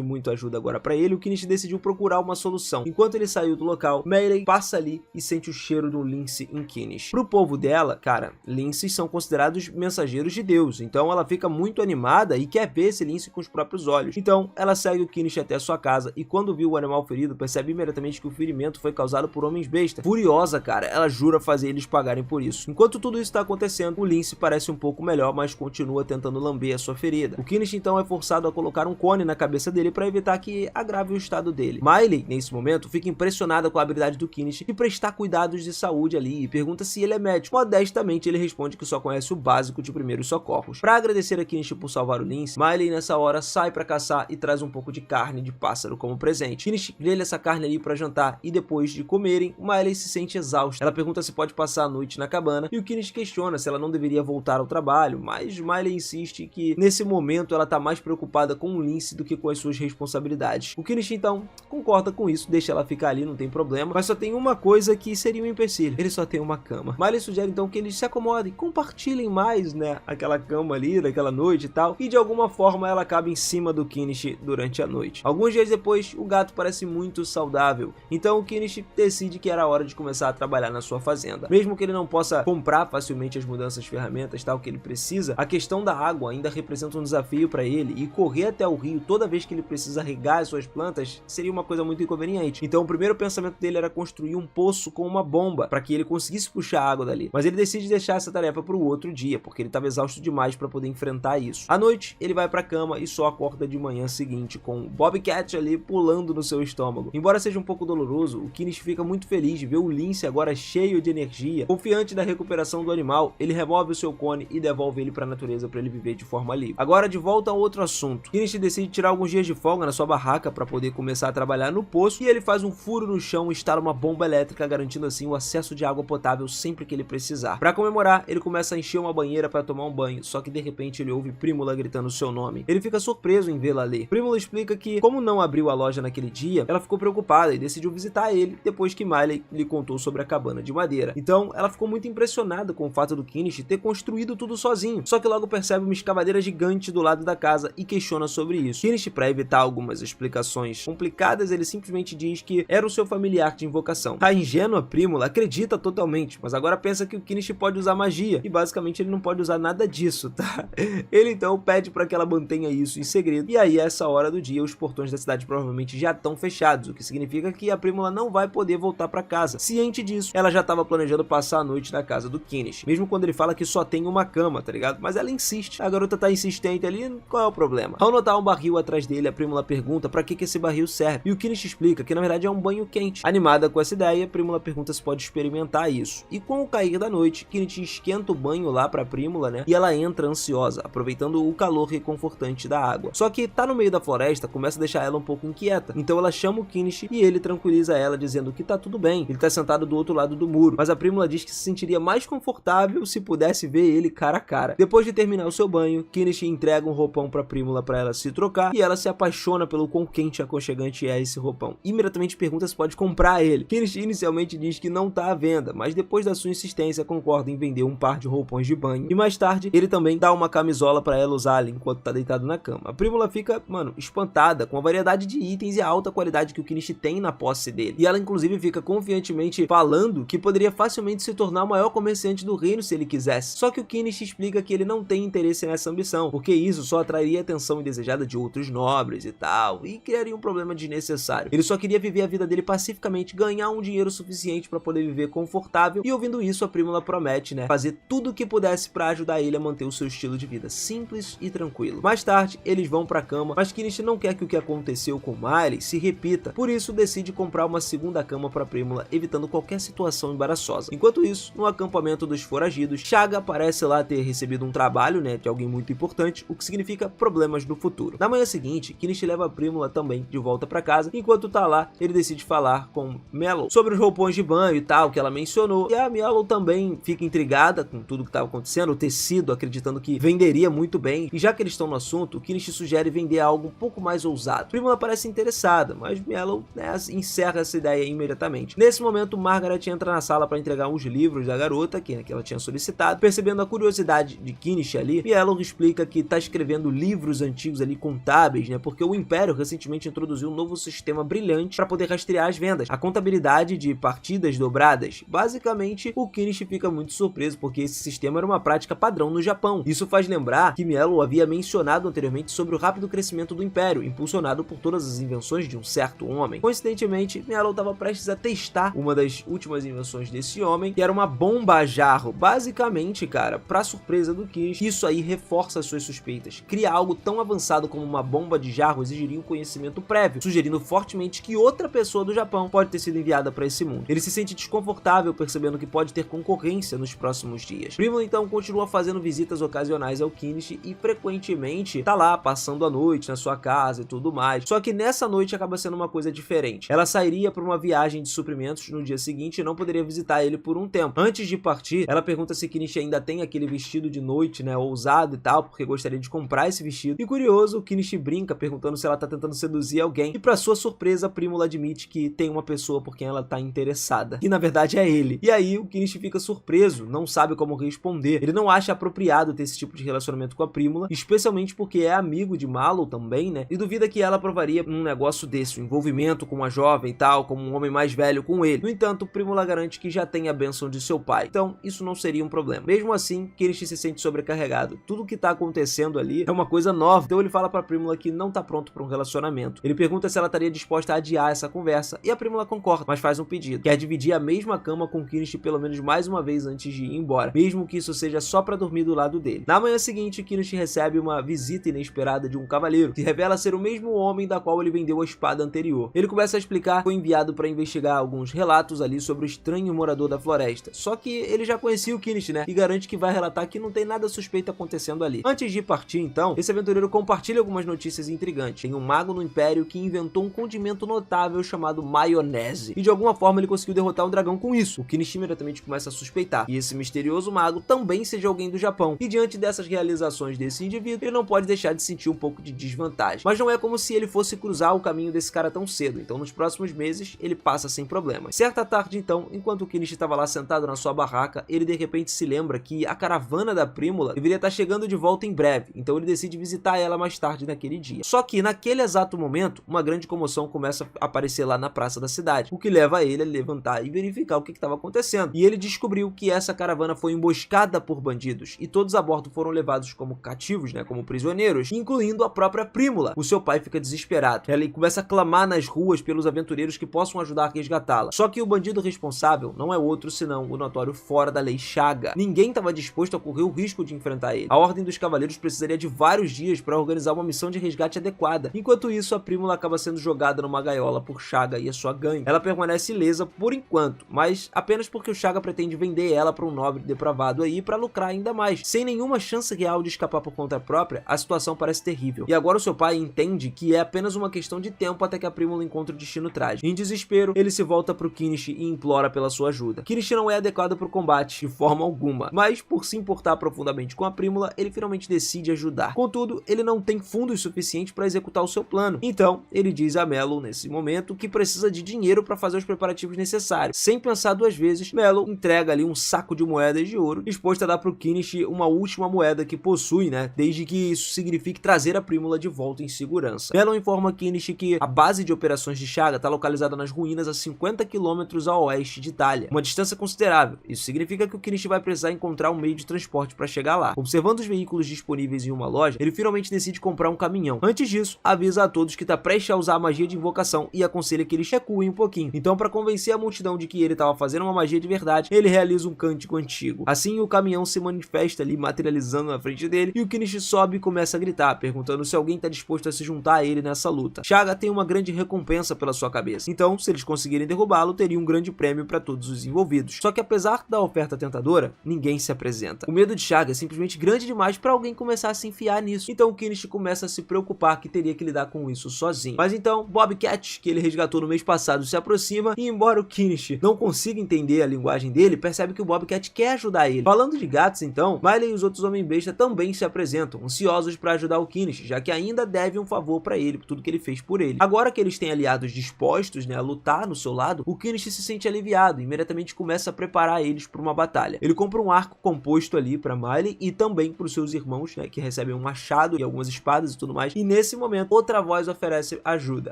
muito ajuda agora para ele, o Kinish decidiu procurar uma solução. Enquanto ele saiu do local, Melee passa ali e sente o cheiro do lince em Kinish. Pro povo dela, cara, linces são considerados mensageiros de Deus, então ela fica muito animada e quer ver esse lince com os próprios olhos. Então ela segue o Kinish até sua casa e quando viu o animal ferido, percebe imediatamente que o ferimento foi causado por Homens-Besta. Furiosa, cara, ela jura fazer eles pagarem por isso. Enquanto tudo isso está acontecendo, o lince parece um pouco melhor, mas continua tentando lamber a sua ferida. O Kinish então é forçado a colocar um cone na cabeça dele para evitar que agrave o estado dele. Miley, nesse momento, fica impressionada com a habilidade do Kinish de prestar cuidados de saúde ali e pergunta se ele é médico. Modestamente, ele responde que só conhece o básico de primeiros socorros. Para agradecer a Kinish por salvar o lince, Miley nessa hora sai para caçar e traz um pouco de carne de pássaro como presente. Kinish grelha essa carne ali para jantar e depois de comerem, Miley se sente exausta. Ela pergunta se pode passar a noite na cabana e o Kinish questiona se ela não deveria voltar ao trabalho, mas Miley insiste que nesse momento ela tá mais preocupada com o lince do que com as suas responsabilidades. O Kinish então concorda com isso, deixa ela ficar ali, não tem problema, mas só tem uma coisa que seria um empecilho: ele só tem uma cama. Miley sugere então que eles se acomodem, compartilhem mais, né, aquela cama ali, daquela noite e tal, e de alguma forma ela acaba em cima do Kinish durante a noite. Alguns dias depois, o gato parece muito saudável, então o Kinish decide que era hora de começar a trabalhar na sua fazenda. Mesmo que ele não possa comprar facilmente as mudanças, ferramentas, tal, que ele precisa, a questão da água ainda representa um desafio para ele, e correr até o rio toda vez que ele precisa regar as suas plantas seria uma coisa muito inconveniente. Então o primeiro pensamento dele era construir um poço com uma bomba para que ele conseguisse puxar água dali, mas ele decide deixar essa tarefa para o outro dia, porque ele estava exausto demais para poder enfrentar isso. À noite, ele vai para a cama e só acorda de manhã seguinte com o Bobcat ali pulando no seu estômago. Embora seja um pouco doloroso, o Kinish fica muito feliz de ver o lince agora cheio de energia. Confiante da recuperação do animal, ele remove o seu cone e devolve ele para a natureza para ele viver de forma livre. Agora de volta a outro assunto. Kinish decide tirar alguns dias de folga na sua barraca para poder começar a trabalhar no poço e ele faz um furo no chão e instala uma bomba elétrica, garantindo assim o acesso de água potável sempre que ele precisar. Para comemorar, ele começa a encher uma banheira para tomar um banho, só que de repente ele ouve Primula gritando seu nome. Ele fica surpreso em vê-la ali. Primula explica que, como não abriu a loja naquele dia, ela ficou preocupada e decidiu visitar ele depois que Miley lhe contou sobre a cabana de madeira. Então, ela ficou muito impressionada com o fato do Kinish ter construído tudo sozinho, só que logo percebe uma escavadeira gigante do lado da casa e questiona sobre isso. Kinish, para evitar algumas explicações complicadas, ele simplesmente diz que era o seu familiar de invocação. A ingênua Primula acredita totalmente, mas agora pensa que o Kinish pode usar magia, e basicamente ele não pode usar nada disso, tá? Ele então pede para que ela mantenha isso em segredo, e aí a essa hora do dia os portões da cidade provavelmente já estão fechados, o que significa que a Primula não vai poder voltar para casa. Ciente disso, ela já estava planejando passar a noite na casa do Kinish, mesmo quando ele fala que só tem uma cama, tá ligado? Mas ela insiste, a garota tá insistente ali, qual é o problema? Ao notar um barril atrás dele, a Primula pergunta para que esse barril serve, e o Kinish explica que na verdade é um banho quente. Animada com essa ideia, a Primula pergunta se pode experimentar isso, e com o cair da noite, Kinish esquenta o banho lá pra Primula, né? E ela entra ansiosa, aproveitando o calor reconfortante da água. Só que tá no meio da floresta, começa a deixar ela um pouco inquieta, então ela chama o Kinish e ele tranquiliza ela dizendo que tá tudo bem, ele tá sentado do outro lado do muro, mas a Primula diz que se sentiria mais confortável se pudesse ver ele cara a cara. Depois de terminar o seu banho, Kinish entrega um roupão pra Primula pra ela se trocar, e ela se apaixona pelo quão quente e aconchegante é esse roupão. Imediatamente pergunta pergunta se pode comprar ele. Kinishi inicialmente diz que não tá à venda, mas depois da sua insistência concorda em vender um par de roupões de banho. E mais tarde, ele também dá uma camisola pra ela usar ali enquanto tá deitado na cama. A Prímula fica, espantada com a variedade de itens e a alta qualidade que o Kinishi tem na posse dele. E ela inclusive fica confiantemente falando que poderia facilmente se tornar o maior comerciante do reino se ele quisesse. Só que o Kinishi explica que ele não tem interesse nessa ambição, porque isso só atrairia a atenção indesejada de outros nobres e tal, e criaria um problema desnecessário. Ele só queria viver a vida dele pacificamente, ganhar um dinheiro suficiente para poder viver confortável, e ouvindo isso a Prímula promete, fazer tudo o que pudesse para ajudar ele a manter o seu estilo de vida simples e tranquilo. Mais tarde, eles vão pra cama, mas Kinishi não quer que o que aconteceu com Miley se repita, por isso decide comprar uma segunda cama pra Prímula, evitando qualquer situação embaraçosa. Enquanto isso, no acampamento dos foragidos, Chaga parece lá ter recebido um trabalho, de alguém muito importante, o que significa problemas no futuro. Na manhã seguinte, Kinishi leva a Prímula também de volta pra casa, enquanto tá lá, ele decide falar com Mellow sobre os roupões de banho e tal, que ela mencionou, e a Mellow também fica intrigada com tudo que estava acontecendo, o tecido, acreditando que venderia muito bem, e já que eles estão no assunto, o Kinishi sugere vender algo um pouco mais ousado. Prímula parece interessada, mas Mellow encerra essa ideia imediatamente. Nesse momento, Margaret entra na sala para entregar uns livros da garota, que ela tinha solicitado. Percebendo a curiosidade de Kinishi ali, Mellow explica que está escrevendo livros antigos ali contábeis, porque o Império recentemente introduziu um novo sistema brilhante para poder rastrear as vendas, a contabilidade de partidas dobradas. Basicamente, o Kinishi fica muito surpreso, porque esse sistema era uma prática padrão no Japão. Isso faz lembrar que Mellow havia mencionado anteriormente sobre o rápido crescimento do Império, impulsionado por todas as invenções de um certo homem. Coincidentemente, Mellow estava prestes a testar uma das últimas invenções desse homem, que era uma bomba a jarro. Basicamente, cara, pra surpresa do Kinishi, isso aí reforça as suas suspeitas. Criar algo tão avançado como uma bomba de jarro exigiria um conhecimento prévio, sugerindo fortemente que outra pessoa do Japão pode ter sido enviada para esse mundo. Ele se sente desconfortável percebendo que pode ter concorrência nos próximos dias. Prímula então continua fazendo visitas ocasionais ao Kinishi e frequentemente tá lá passando a noite na sua casa e tudo mais. Só que nessa noite acaba sendo uma coisa diferente. Ela sairia para uma viagem de suprimentos no dia seguinte e não poderia visitar ele por um tempo. Antes de partir, ela pergunta se Kinishi ainda tem aquele vestido de noite, ousado e tal, porque gostaria de comprar esse vestido. E curioso, o Kinishi brinca perguntando se ela tá tentando seduzir alguém, e para sua surpresa, a Prímula admite que tem uma pessoa por quem ela tá interessada, que na verdade é ele. E aí o Kinishi fica surpreso, não sabe como responder. Ele não acha apropriado ter esse tipo de relacionamento com a Prímula, especialmente porque é amigo de Mallow também, e duvida que ela aprovaria um negócio desse, um envolvimento com uma jovem e tal, como um homem mais velho com ele. No entanto, Prímula garante que já tem a bênção de seu pai, então isso não seria um problema. Mesmo assim, Kinishi se sente sobrecarregado. Tudo que tá acontecendo ali é uma coisa nova, então ele fala pra Prímula que não tá pronto para um relacionamento. Ele pergunta se ela estaria disposta a adiar essa conversa, e a Prímula concorda, mas faz um pedido, quer dividir a mesma cama com Kinishi pelo menos mais uma vez antes de ir embora, mesmo que isso seja só pra dormir do lado dele. Na manhã seguinte, Kinishi recebe uma visita inesperada de um cavaleiro, que revela ser o mesmo homem da qual ele vendeu a espada anterior. Ele começa a explicar que foi enviado para investigar alguns relatos ali sobre o estranho morador da floresta, só que ele já conhecia o Kinishi, e garante que vai relatar que não tem nada suspeito acontecendo ali. Antes de partir então, esse aventureiro compartilha algumas notícias intrigantes. Tem um mago no Império que inventou um condimento notável chamado maionese, e de alguma forma ele conseguiu derrotar um dragão com isso. O Kinishi imediatamente começa a suspeitar que esse misterioso mago também seja alguém do Japão, e diante dessas realizações desse indivíduo, ele não pode deixar de sentir um pouco de desvantagem. Mas não é como se ele fosse cruzar o caminho desse cara tão cedo, então nos próximos meses ele passa sem problemas. Certa tarde então, enquanto o Kinishi estava lá sentado na sua barraca, ele de repente se lembra que a caravana da Prímula deveria estar chegando de volta em breve, então ele decide visitar ela mais tarde naquele dia. Só que naquele exato momento, uma grande comoção começa a aparecer lá na praça da cidade, o que leva ele a levantar e verificar o que estava acontecendo. E ele descobriu que essa caravana foi emboscada por bandidos, e todos a bordo foram levados como cativos, como prisioneiros, incluindo a própria Prímula. O seu pai fica desesperado. Ela começa a clamar nas ruas pelos aventureiros que possam ajudar a resgatá-la. Só que o bandido responsável não é outro senão o notório fora da lei Chaga. Ninguém estava disposto a correr o risco de enfrentar ele. A Ordem dos Cavaleiros precisaria de vários dias para organizar uma missão de resgate adequada. Enquanto isso, a Prímula acaba sendo jogada numa gaiola por Chaga e a sua gangue. Ela permanece ilesa por enquanto, mas apenas porque o Chaga pretende vender ela para um nobre depravado aí para lucrar ainda mais. Sem nenhuma chance real de escapar por conta própria, a situação parece terrível. E agora o seu pai entende que é apenas uma questão de tempo até que a Prímula encontre o destino trágico. Em desespero, ele se volta pro Kinishi e implora pela sua ajuda. Kinishi não é adequado para o combate de forma alguma, mas por se importar profundamente com a Prímula, ele finalmente decide ajudar. Contudo, ele não tem fundos suficientes para executar o seu plano. Então, ele diz a Mellow nesse momento que precisa de dinheiro para fazer os preparativos necessários. Sem pensar duas vezes, Mello entrega ali um saco de moedas de ouro, disposto a dar pro Kinish uma última moeda que possui, né, desde que isso signifique trazer a Prímula de volta em segurança. Mello informa Kinish que a base de operações de Chaga está localizada nas ruínas a 50 km a oeste de Thalia, uma distância considerável. Isso significa que o Kinish vai precisar encontrar um meio de transporte para chegar lá. Observando os veículos disponíveis em uma loja, ele finalmente decide comprar um caminhão. Antes disso, avisa a todos que está prestes a usar a magia de invocação e aconselha que eles recuem um pouquinho. Então, para convencer a multidão de que ele estava fazendo uma magia de verdade, ele realiza um cântico antigo. Assim, o caminhão se manifesta ali, materializando na frente dele, e o Kinish sobe e começa a gritar, perguntando se alguém está disposto a se juntar a ele nessa luta. Chaga tem uma grande recompensa pela sua cabeça, então, se eles conseguirem derrubá-lo, teria um grande prêmio para todos os envolvidos. Só que apesar da oferta tentadora, ninguém se apresenta. O medo de Chaga é simplesmente grande demais para alguém começar a se enfiar nisso. Então o Kinish começa a se preocupar que teria que lidar com isso sozinho. Mas então Bobcat, que ele resgatou no mês passado, se aproxima e, embora o Kinish não consiga entender a linguagem dele, percebe que o Bobcat quer ajudar ele. Falando de gatos então, Miley e os outros Homem-Besta também se apresentam, ansiosos para ajudar o Kinish, já que ainda deve um favor para ele por tudo que ele fez por ele. Agora que eles têm aliados dispostos, né, a lutar no seu lado, o Kinish se sente aliviado e imediatamente começa a preparar eles para uma batalha. Ele compra um arco composto ali para Miley e também para os seus irmãos, né, que recebem um machado e algumas espadas e tudo mais. E nesse momento, outra voz oferece ajuda.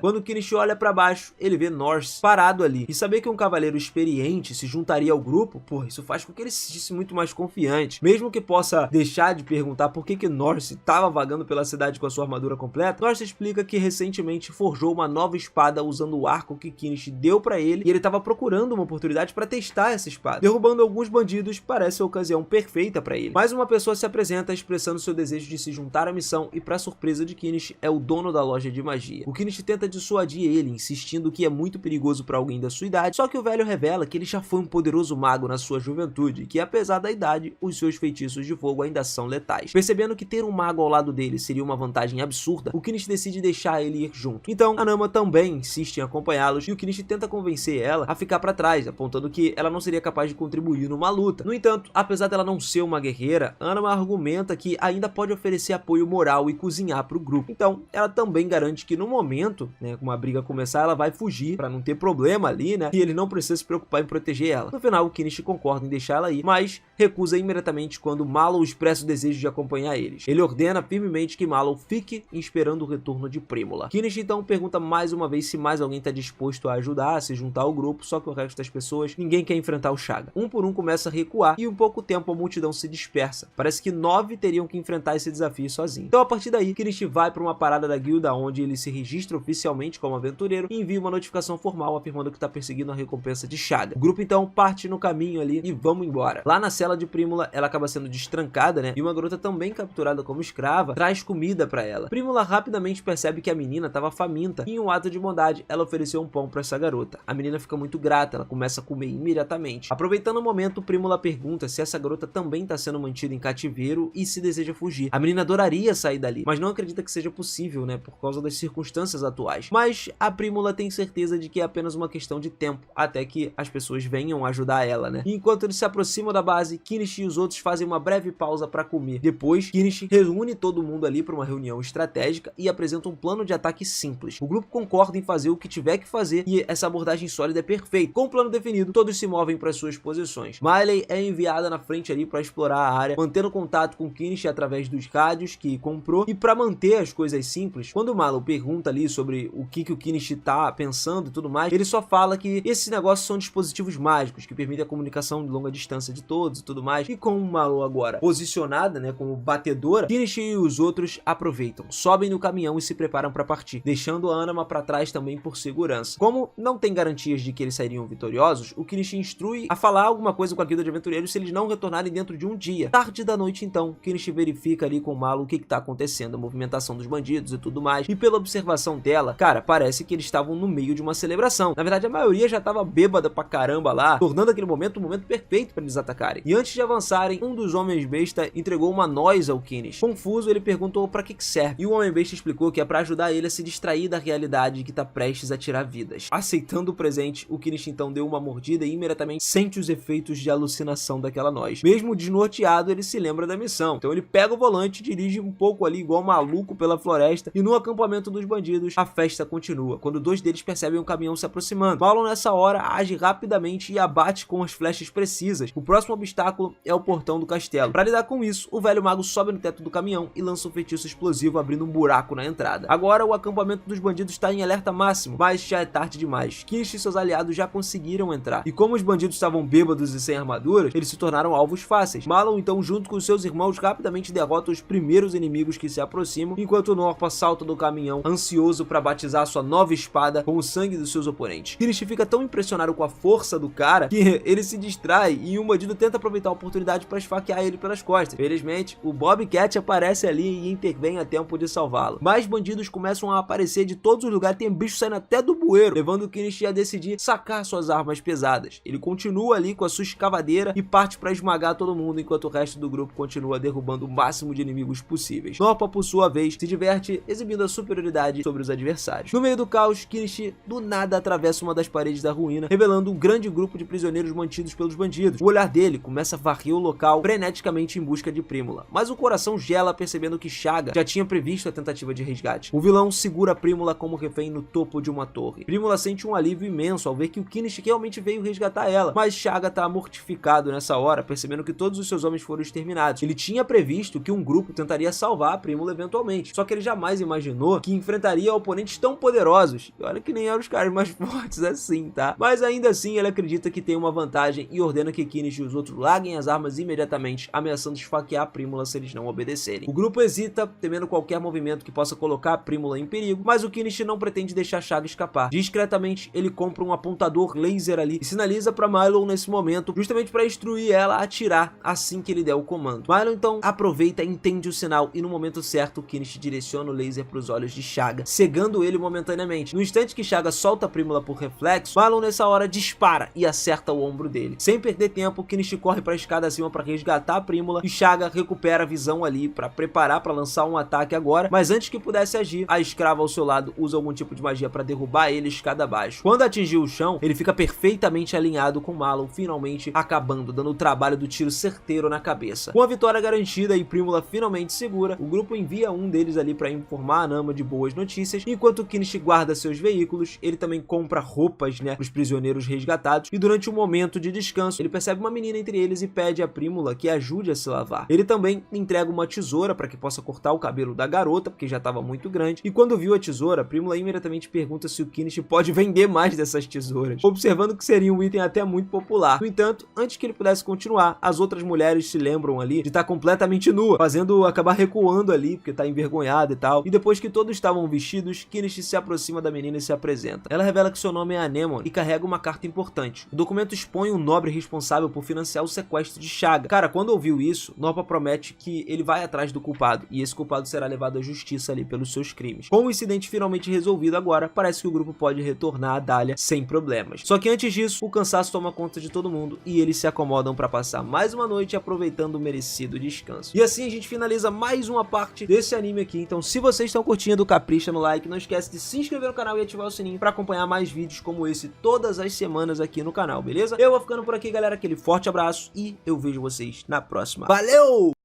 Quando o Kinish olha para baixo, ele vê Norse parado ali. E saber que um cavaleiro experiente se juntaria ao grupo, pô, isso faz com que ele se sentisse muito mais confiante. Mesmo que possa deixar de perguntar por que Norse estava vagando pela cidade com a sua armadura completa, Norse explica que recentemente forjou uma nova espada usando o arco que Kinish deu para ele, e ele estava procurando uma oportunidade para testar essa espada. Derrubando alguns bandidos parece a ocasião perfeita para ele. Mais uma pessoa se apresenta expressando seu desejo de se juntar à missão e, para surpresa de Kinish, é o dono da loja de magia. O Kinish tenta dissuadir ele, insistindo que é muito perigoso para alguém da sua idade, só que o velho revela que ele já foi um poderoso mago na sua juventude e que, apesar da idade, os seus feitiços de fogo ainda são letais. Percebendo que ter um mago ao lado dele seria uma vantagem absurda, o Kinish decide deixar ele ir junto. Então, a Nama também insiste em acompanhá-los e o Kinish tenta convencer ela a ficar para trás, apontando que ela não seria capaz de contribuir numa luta. No entanto, apesar dela não ser uma guerreira, Anama argumenta que ainda pode oferecer apoio moral e cozinhar para o grupo. Então, ela também garante que no momento, né, com a briga começar, ela vai fugir para não ter problema ali, né, e ele não precisa se preocupar em proteger ela. No final, o Kinish concorda em deixar ela ir, mas recusa imediatamente quando Mallow expressa o desejo de acompanhar eles. Ele ordena firmemente que Mallow fique esperando o retorno de Prímula. Kinish então pergunta mais uma vez se mais alguém está disposto a ajudar, a se juntar ao grupo, só que o resto das pessoas, ninguém quer enfrentar o Chaga. Um por um começa a recuar e em pouco tempo a multidão se dispersa. Parece que 9 teriam que enfrentar esse desafio sozinho. Então a partir daí, Kinish vai para uma parada da guilda onde ele se registra oficialmente como aventureiro e envia uma notificação formal afirmando que está perseguindo a recompensa de Chaga. O grupo então parte no caminho ali e vamos embora. Lá na cela de Prímula, ela acaba sendo destrancada, né? E uma garota também capturada como escrava traz comida para ela. Prímula rapidamente percebe que a menina estava faminta e em um ato de bondade, ela ofereceu um pão para essa garota. A menina fica muito grata, ela começa a comer imediatamente. Aproveitando o momento, Prímula pergunta se essa garota também está sendo mantida em cativeiro e se deseja fugir. A menina adoraria sair dali, mas não acredita que seja possível, né, por causa das circunstâncias atuais. Mas a Prímula tem certeza de que é apenas uma questão de tempo, até que as pessoas venham ajudar ela, né. E enquanto eles se aproximam da base, Kinish e os outros fazem uma breve pausa para comer. Depois, Kinish reúne todo mundo ali para uma reunião estratégica e apresenta um plano de ataque simples. O grupo concorda em fazer o que tiver que fazer e essa abordagem sólida é perfeita. Com o plano definido, todos se movem para suas posições. Miley é enviada na frente ali para explorar a área, mantendo contato com Kinish através dos rádios que comprou. E para manter as coisas simples, quando o Mallow pergunta ali sobre o que o Kinish tá pensando e tudo mais, ele só fala que esses negócios são dispositivos mágicos que permitem a comunicação de longa distância de todos e tudo mais. E com o Mallow agora posicionada, né, como batedora, Kinish e os outros aproveitam, sobem no caminhão e se preparam para partir, deixando a Anama para trás também por segurança. Como não tem garantias de que eles sairiam vitoriosos, o Kinish instrui a falar alguma coisa com a guilda de aventureiros se eles não retornarem dentro de um dia. Tarde da noite então, Kinish verifica ali com o Mallow o que tá acontecendo, a movimentação dos bandidos e tudo mais, e pela observação dela, cara, parece que eles estavam no meio de uma celebração. Na verdade, a maioria já tava bêbada pra caramba lá, tornando aquele momento um momento perfeito para eles atacarem. E antes de avançarem, um dos homens besta entregou uma noz ao Kinish. Confuso, ele perguntou pra que serve, e o homem besta explicou que é pra ajudar ele a se distrair da realidade que tá prestes a tirar vidas. Aceitando o presente, o Kinish então deu uma mordida e imediatamente sente os efeitos de alucinação daquela noz. Mesmo desnorteado, ele se lembra da missão. Então ele pega o volante e dirige um pouco ali igual maluco pela floresta, e no acampamento dos bandidos, a festa continua. Quando dois dois deles percebem um caminhão se aproximando. Marlon nessa hora age rapidamente e abate com as flechas precisas. O próximo obstáculo é o portão do castelo. Para lidar com isso, o velho mago sobe no teto do caminhão e lança um feitiço explosivo abrindo um buraco na entrada. Agora o acampamento dos bandidos está em alerta máximo, mas já é tarde demais. Kinch e seus aliados já conseguiram entrar. E como os bandidos estavam bêbados e sem armaduras, eles se tornaram alvos fáceis. Marlon então, junto com seus irmãos, rapidamente derrota os primeiros inimigos que se aproximam, enquanto Norpa salta do caminhão, ansioso para batizar sua nova espada com o sangue dos seus oponentes. Kinch fica tão impressionado com a força do cara que ele se distrai e um bandido tenta aproveitar a oportunidade para esfaquear ele pelas costas. Felizmente, o Bobcat aparece ali e intervém a tempo de salvá-lo. Mais bandidos começam a aparecer de todos os lugares, tem bicho saindo até do bueiro, levando o Kinch a decidir sacar suas armas pesadas. Ele continua ali com a sua escavadeira e parte para esmagar todo mundo, enquanto o resto do grupo continua derrubando o máximo de inimigos possíveis. Norpa, por sua vez, se diverte exibindo a superioridade sobre os adversários. No meio do caos, Kinch do nada atravessa uma das paredes da ruína, revelando um grande grupo de prisioneiros mantidos pelos bandidos. O olhar dele começa a varrer o local freneticamente em busca de Prímula, mas o coração gela percebendo que Chaga já tinha previsto a tentativa de resgate. O vilão segura Prímula como refém no topo de uma torre. Prímula sente um alívio imenso ao ver que o Kinch realmente veio resgatar ela, mas Chaga tá mortificado nessa hora, percebendo que todos os seus homens foram exterminados. Ele tinha previsto que um grupo tentaria salvar a Prímula eventualmente, só que ele jamais imaginou que enfrentaria oponentes tão poderosos. E olha que nem eram os caras mais fortes assim, tá? Mas ainda assim ele acredita que tem uma vantagem e ordena que Kinch e os outros larguem as armas imediatamente, ameaçando esfaquear a Prímula se eles não obedecerem. O grupo hesita, temendo qualquer movimento que possa colocar a Prímula em perigo, mas o Kinch não pretende deixar Chaga escapar. Discretamente, ele compra um apontador laser ali e sinaliza para Milo nesse momento, justamente para instruir ela a atirar assim que ele der o comando. Milo então aproveita e entende o sinal e no momento certo, o Kinch direciona o laser para os olhos de Chaga, cegando ele momentaneamente. No instante que Chaga solta a Prímula por reflexo, Milo nessa hora dispara e acerta o ombro dele. Sem perder tempo, Kinch corre para a escada acima para resgatar a Prímula e Chaga recupera a visão ali para preparar para lançar um ataque agora, mas antes que pudesse agir, a escrava ao seu lado usa algum tipo de magia para derrubar ele escada abaixo. Quando atingiu o chão, ele fica perfeitamente alinhado com Marlon, finalmente acabando, dando o trabalho do tiro certeiro na cabeça. Com a vitória garantida e Prímula finalmente segura, o grupo envia um deles ali para informar a Nama de boas notícias, enquanto Kinch guarda seus veículos, ele também compra roupas, né, para os prisioneiros resgatados, e durante um momento de descanso, ele percebe uma menina entre eles e pede a Prímula que ajude a se lavar. Ele também entrega uma tesoura para que possa cortar o cabelo da garota, porque já estava muito grande, e quando viu a tesoura, a Prímula imediatamente pergunta se o Kinch pode vender mais dessas tesouras, observando que seria um item até muito popular. No entanto, antes que ele pudesse continuar, as outras mulheres se lembram ali de estar completamente nua, fazendo acabar recuando ali, porque está envergonhada e tal, e depois que todos estavam vestidos, Kinch se aproxima da menina e se apresenta. Ela revela que seu nome é Anemone e carrega uma carta importante. O documento expõe um nobre responsável por financiar o sequestro de Chaga. Cara, quando ouviu isso, Norpa promete que ele vai atrás do culpado, e esse culpado será levado à justiça ali pelos seus crimes. Com o incidente finalmente resolvido agora, parece que o grupo pode retornar a Dahlia sem problemas. Só que antes disso, o cansaço toma conta de todo mundo e eles se acomodam para passar mais uma noite aproveitando o merecido descanso. E assim a gente finaliza mais uma parte desse anime aqui. Então, se vocês estão curtindo, capricha no like, não esquece de se inscrever no canal e ativar o sininho para acompanhar mais vídeos como esse todas as semanas aqui no canal, beleza? Eu vou ficando por aqui, galera. Aquele forte abraço e eu vejo vocês na próxima. Valeu!